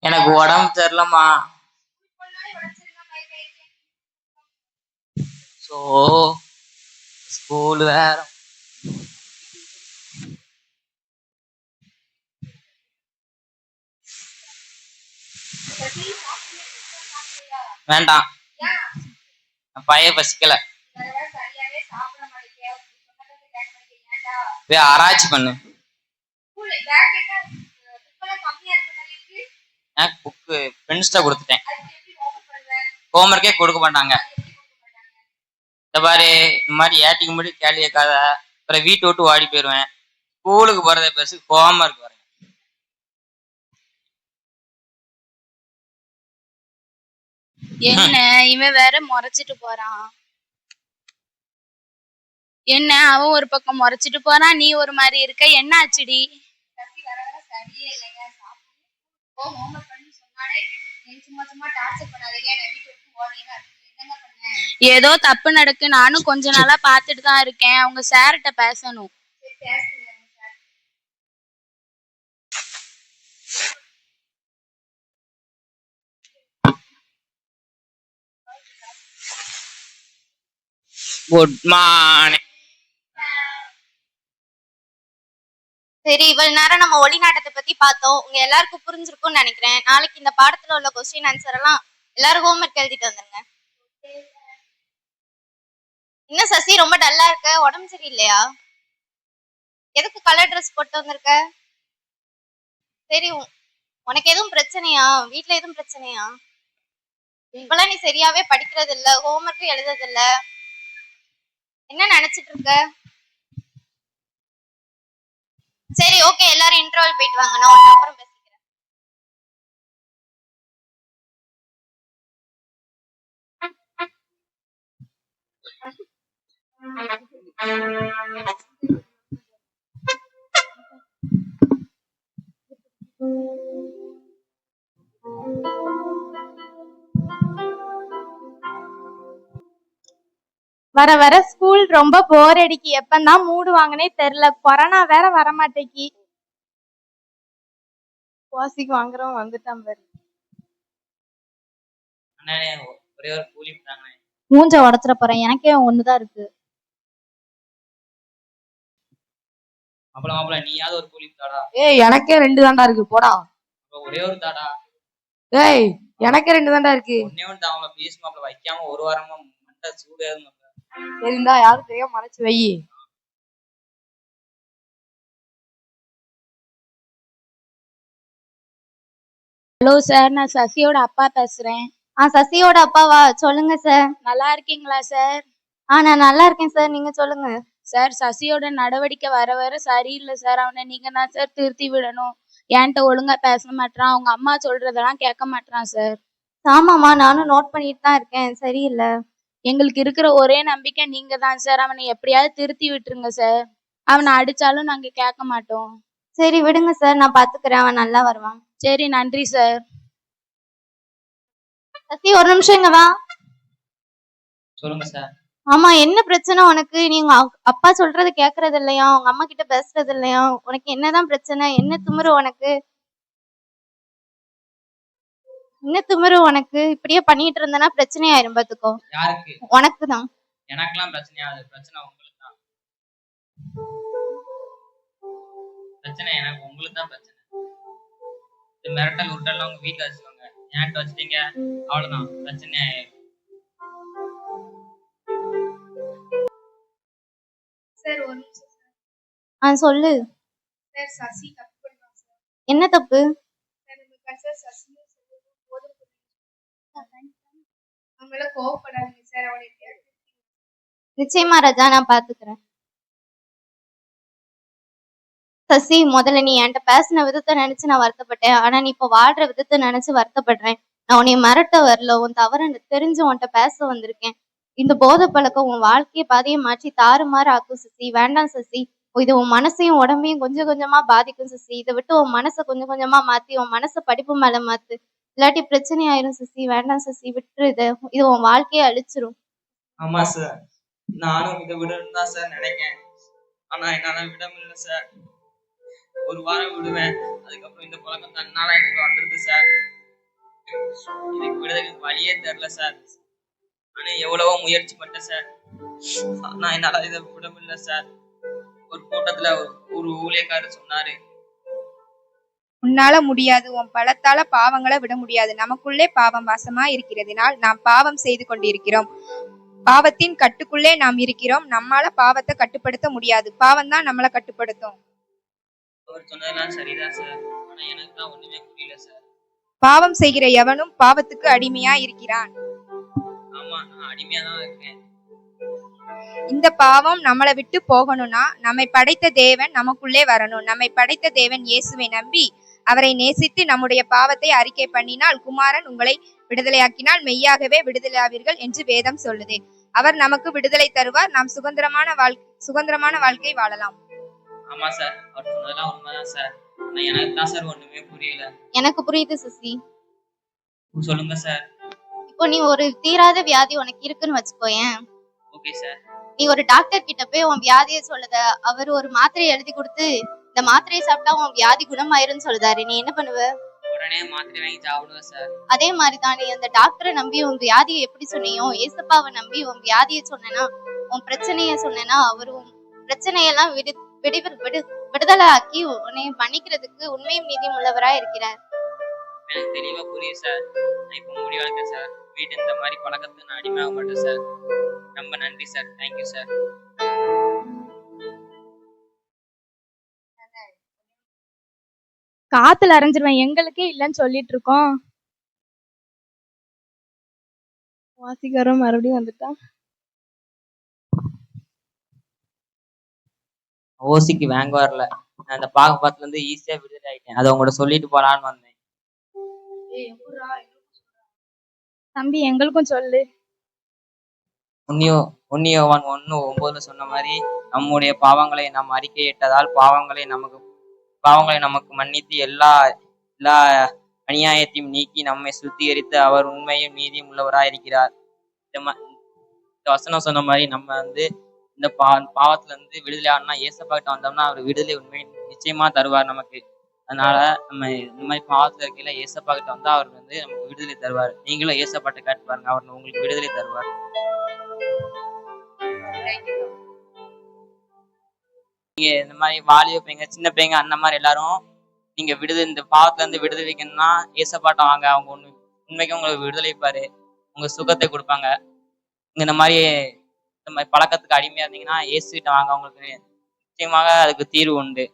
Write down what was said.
எனக்கு உடம்பு தெரியலம்மா. சோ ஸ்கூல் வேற. வேண்டாம், பைய பசிக்கல. ஆராய்ச்சி பண்ணு. புக்கு ஃப்ரெண்ட்ஸ்ட கொடுத்துட்டேன். ஹோம்ஒர்க்கே கொடுக்க மாட்டாங்க. இந்த மாதிரி இந்த மாதிரி ஏட்டிக்கு முன்னாடி கேள்வி கேட்காத, அப்புறம் வீட்டை விட்டு ஓடி போயிடுவேன். ஸ்கூலுக்கு போறதை பெருசு, ஹோம்ஒர்க் வரேன். என்ன இவன் வேற முறைச்சிட்டு போறான். என்ன அவன் ஒரு பக்கம் முறைச்சிட்டு போறான், நீ ஒரு மாதிரி இருக்க. என்ன ஆச்சுடி? ஏதோ தப்பு நடக்கு. நானும் கொஞ்ச நாளா பாத்துட்டு தான் இருக்கேன். அவங்க சார்கிட்ட பேசணும். Good morning. சரி, இவ்வளவு நேரம் நம்ம ஒளிநாட்டத்தை பத்தி பார்த்தோம். உங்க எல்லாருக்கும் புரிஞ்சிருக்கும்னு நினைக்கிறேன். நாளைக்கு இந்த பாடத்துல உள்ள கொஸ்டின் ஆன்சர் எல்லாம் எல்லாரும் ஹோம்ஒர்க் எழுதிட்டு வந்துருங்க. என்ன சசி ரொம்ப டல்லா இருக்க? உடம்பு சரியில்லையா? எதுக்கு கலர் ட்ரெஸ் போட்டு வந்திருக்க? சரி, உனக்கு எதுவும் பிரச்சனையா? வீட்டுல எதுவும் பிரச்சனையா? இப்பெல்லாம் நீ சரியாவே படிக்கிறது இல்ல, ஹோம்ஒர்க்கும் எழுதுறது இல்ல. என்ன நினைச்சிட்டு இருக்க? சரி, ஓகே, எல்லாரும் இன்டர்வல் போயிட்டு வாங்க. நான் உனக்கு அப்புறம் பேசிக்கிறேன். வர வர ஸ்கூல் ரொம்ப போர் அடிக்கி. எப்பந்தான் மூடுவாங்கன்னே தெரியல. கொரோனா வேற வரமாட்டேக்கி. வாசிக்கு வாங்குறோம் வந்துட்டான் பாரு. ஒரே ஒரு கூலி விட்டாங்க. மூஞ்ச உடச்சிட போறேன். எனக்கே ஒண்ணுதான் இருக்கு. அப்பளம் நீயாவது ஒரு கூலி தாடா. ஏய், எனக்கே 2 தாண்டா இருக்கு. போடா. ஒரே ஒரு தாடா. ஏய், எனக்கே 2 தாண்டா இருக்கு. ஒண்ணே ஒன்று தாங்க ப்ளீஸ் மாப்ள. வைக்காம ஒரு வாரமா மண்டை சூடாது மாப்ள. சரிந்தா, யாரும் தெரியாம மறைச்சு வை. ஹலோ சார், நான் சசியோட அப்பா பேசுறேன். சசியோட அப்பாவா? சொல்லுங்க சார். நல்லா இருக்கீங்களா சார்? நான் நல்லா இருக்கேன் சார். நீங்க சொல்லுங்க சார். சசியோட நடவடிக்கை வர வர சரியில்லை சார். அவனை நீங்க தான் சார் திருத்தி விடணும். என்கிட்ட ஒழுங்கா பேச மாட்டான். அவங்க அம்மா சொல்றதெல்லாம் கேட்க மாட்டான் சார். ஆமாமா, நானும் நோட் பண்ணிட்டு தான் இருக்கேன். சரியில்லை. எங்களுக்கு இருக்கிற ஒரே நம்பிக்கை நீங்க தான் சார். அவனை எப்படியாவது திருத்தி விட்டுருங்க சார். அவனை அடிச்சாலும் நாங்க கேட்க மாட்டோம். சரி விடுங்க சார், நான் பாத்துக்கிறேன். அவன் நல்லா வருவான். சரி, நன்றி சார். சசி, ஒரு நிமிஷம் இங்க வா. சொல்லுங்க சார். ஆமா, என்ன பிரச்சனை உனக்கு? நீங்க அப்பா சொல்றது கேக்குறது இல்லையா? உங்க அம்மா கிட்ட பேசுறது இல்லையா? உனக்கு என்னதான் பிரச்சனை? என்ன திமிரு உனக்கு? என்ன திமிரு உனக்கு? இப்படியே பண்ணிட்டு இருந்தனா பிரச்சனை ஆயிரும் பாத்துக்கோ. யாருக்கு? உனக்கு தான். எனக்கெல்லாம் பிரச்சனை ஆகுது. பிரச்சனை உங்களுக்கு தான். பிரச்சனை எனக்கு, உங்களுக்கு தான் பிரச்சனை. இந்த மிரட்டல் உருட்டெல்லாம் உங்க வீட்டுல வச்சுக்கோங்க. என்கிட்ட வச்சுட்டீங்க அவ்வளவுதான், பிரச்சனை ஆயிரும். சார் ஒரு நிமிஷம். சொல்லு சார். சசி தப்பு பண்றான் சார். என்ன தப்பு? அவங்கள கோவப்படாதீங்க சார். அவனை நிச்சயமா ராஜா, நான் பாத்துக்கிறேன். சசி, முதல்ல நீ என்கிட்ட பேசின விதத்தை நினைச்சு நான் வருத்தப்பட்டேன். ஆனா நீ இப்ப வாழ்ற விதத்தை நினைச்சு வருத்தப்படுறேன். நான் உன்னை மிரட்ட வரல, உன் தவறு தெரிஞ்சு உன்கிட்ட பேச வந்திருக்கேன். இந்த போதை பழக்கம் உன் வாழ்க்கைய பாதையை மாற்றி தாறுமாறு ஆக்கும் சசி. வேண்டாம் சசி. இது உன் மனசையும் உடம்பையும் கொஞ்சம் கொஞ்சமா பாதிக்கும் சசி. இதை விட்டு உன் மனசை கொஞ்சம் கொஞ்சமா மாத்தி உன் மனசை படிப்பு மேல மாத்து. இல்லாட்டி பிரச்சனை ஆயிரும் சசி. வேண்டாம் சசி, விட்டுரு. இது உன் வாழ்க்கையை அழிச்சிரும். ஆமா சார், நானும் இதை விடணும் தான் சார் நினைக்கிறேன். ஆனா என்னால விட முடியல சார். ஒரு வாரம் விடுவேன். அதுக்கப்புறம் இந்த பழக்கம் தன்னால எனக்கு வந்துருது சார். இதுக்கு விடுதலைக்கு வழியே தெரியல சார். ஆனா எவ்வளவோ முயற்சி பண்ணிட்டேன் சார். ஆனா என்னால இதை விட முடியல சார். ஒரு கூட்டத்துல ஒரு ஊழியக்காரர் சொன்னாரு, உன்னால முடியாது, உன் பலத்தால பாவங்களை விட முடியாது. நமக்குள்ளே பாவம் வாசமா இருக்கிறதினால் நாம் பாவம் செய்து கொண்டிருக்கிறோம். பாவத்தின் கட்டுக்குள்ளே நாம் இருக்கிறோம். நம்மால பாவத்தை கட்டுப்படுத்த முடியாது. பாவம் தான் நம்மளை கட்டுப்படுத்தும். அவர் சொன்னதெல்லாம் சரிதான் சார். ஆனா எனக்கு தான் ஒண்ணுமே புரியல சார். பாவம் செய்கிற எவனும் பாவத்துக்கு அடிமையா இருக்கிறான். ஆமா, நான் அடிமையா தான் இருக்கேன். இந்த பாவம் நம்மளை விட்டு போகணும்னா நம்மை படைத்த தேவன் நமக்குள்ளே வரணும். நம்மை படைத்த தேவன் இயேசுவை நம்பி அவரை நேசித்து நம்முடைய பாவத்தை அறிக்கை பண்ணினால் குமாரன் உங்களை விடுதலையாக்கினால் மெய்யாகவே விடுதலையாவீர்கள் என்று வேதம் சொல்லுது. அவர் நமக்கு விடுதலை தருவார். நாம் சுதந்திரமான வாழ்க்கை வாழலாம். ஆமா சார், அவர் சொன்னதெல்லாம் உண்மைதான் சார். ஆனா எனக்கு தான் சார் ஒண்ணுமே புரியல. எனக்கு புரியுது சசி. சொல்லுங்க சார். இப்போ நீ ஒரு தீராத வியாதி உனக்கு இருக்குன்னு வச்சுக்கோயேன். Okay sir. நீ ஒரு டாக்டர் கிட்ட போய் உன் வியாதியை சொல்லுத, அவர் ஒரு மாத்திரையை எழுதி கொடுத்து இந்த மாத்திரையை சாப்பிட்டா உன் வியாதி குணமாயிருன்னு சொல்லுதாரு, நீ என்ன பண்ணுவ? உடனே மாத்திரை வாங்கி சாப்பிடுவேன் சார். அதே மாதிரிதான் நீ அந்த டாக்டரை நம்பி உன் வியாதியை எப்படி சொன்னியோ, ஏசப்பாவை நம்பி உன் வியாதியை சொன்னேன்னா, உன் பிரச்சனைய சொன்னேன்னா, அவர் உன் பிரச்சனையெல்லாம் விடுதலை ஆக்கி உன்னை மன்னிக்கிறதுக்கு உண்மையும் நீதியும் உள்ளவரா இருக்கிறார். எனக்கு தெளிவா புரியுது சார். நான் இப்ப முடிவெடுக்கேன் சார். வீட்டு இந்த மாதிரி பழக்கத்துக்கு நான் அடிமையாக மாட்டேன் சார். ரொம்ப நன்றி சார். Thank you sir. காத்துல அரைஞ்சிருவேன், எங்களுக்கே இல்லைன்னு சொல்லிட்டு இருக்கோம். வாசிக்காரன் மறுபடியும் வந்துட்டா. ஓசிக்கு வாங்க வரல. நான் அந்த பாகப்பாத்துல இருந்து ஈஸியா விடுதலை ஆயிட்டேன். அதை உங்கள்ட்ட சொல்லிட்டு போலான்னு வந்தேன். தம்பி எங்களுக்கும் சொல்லு. உன்னியோவான் 1:9 சொன்ன மாதிரி நம்முடைய பாவங்களை நாம் அறிக்கையிட்டதால் பாவங்களை நமக்கு மன்னித்து எல்லா அநியாயத்தையும் நீக்கி நம்மை சுத்திகரித்து அவர் உண்மையும் நீதியும் உள்ளவராய் இருக்கிறார். இந்த வசனம் சொன்ன மாதிரி நம்ம இந்த பாவத்துல இருந்து விடுதலை ஆனா ஏசப்பாக்கிட்ட வந்தோம்னா அவர் விடுதலை உண்மை நிச்சயமா தருவார் நமக்கு. அதனால நம்ம இந்த மாதிரி பாவத்துல இருக்கையில ஏசப்பாக்கிட்ட வந்தா அவர் நமக்கு விடுதலை தருவார். நீங்களும் ஏசப்பாட்ட கேட்டு பாருங்க, அவர் உங்களுக்கு விடுதலை தருவார். நீங்க இந்த மாதிரி வாலிப பையங்க, சின்ன பையங்க, அந்த மாதிரி எல்லாரும் நீங்க இந்த பாவத்துல இருந்து விடுதலைக்கணும்னா ஏசப்பாட்ட வாங்க. அவங்க உண்மைக்கு உங்களுக்கு விடுதலைப்பாரு, உங்க சுகத்தை கொடுப்பாங்க. இந்த மாதிரி பழக்கத்துக்கு அடிமையா இருந்தீங்கன்னா ஏசுகிட்ட வாங்க, உங்களுக்கு நிச்சயமாக அதுக்கு தீர்வு உண்டு.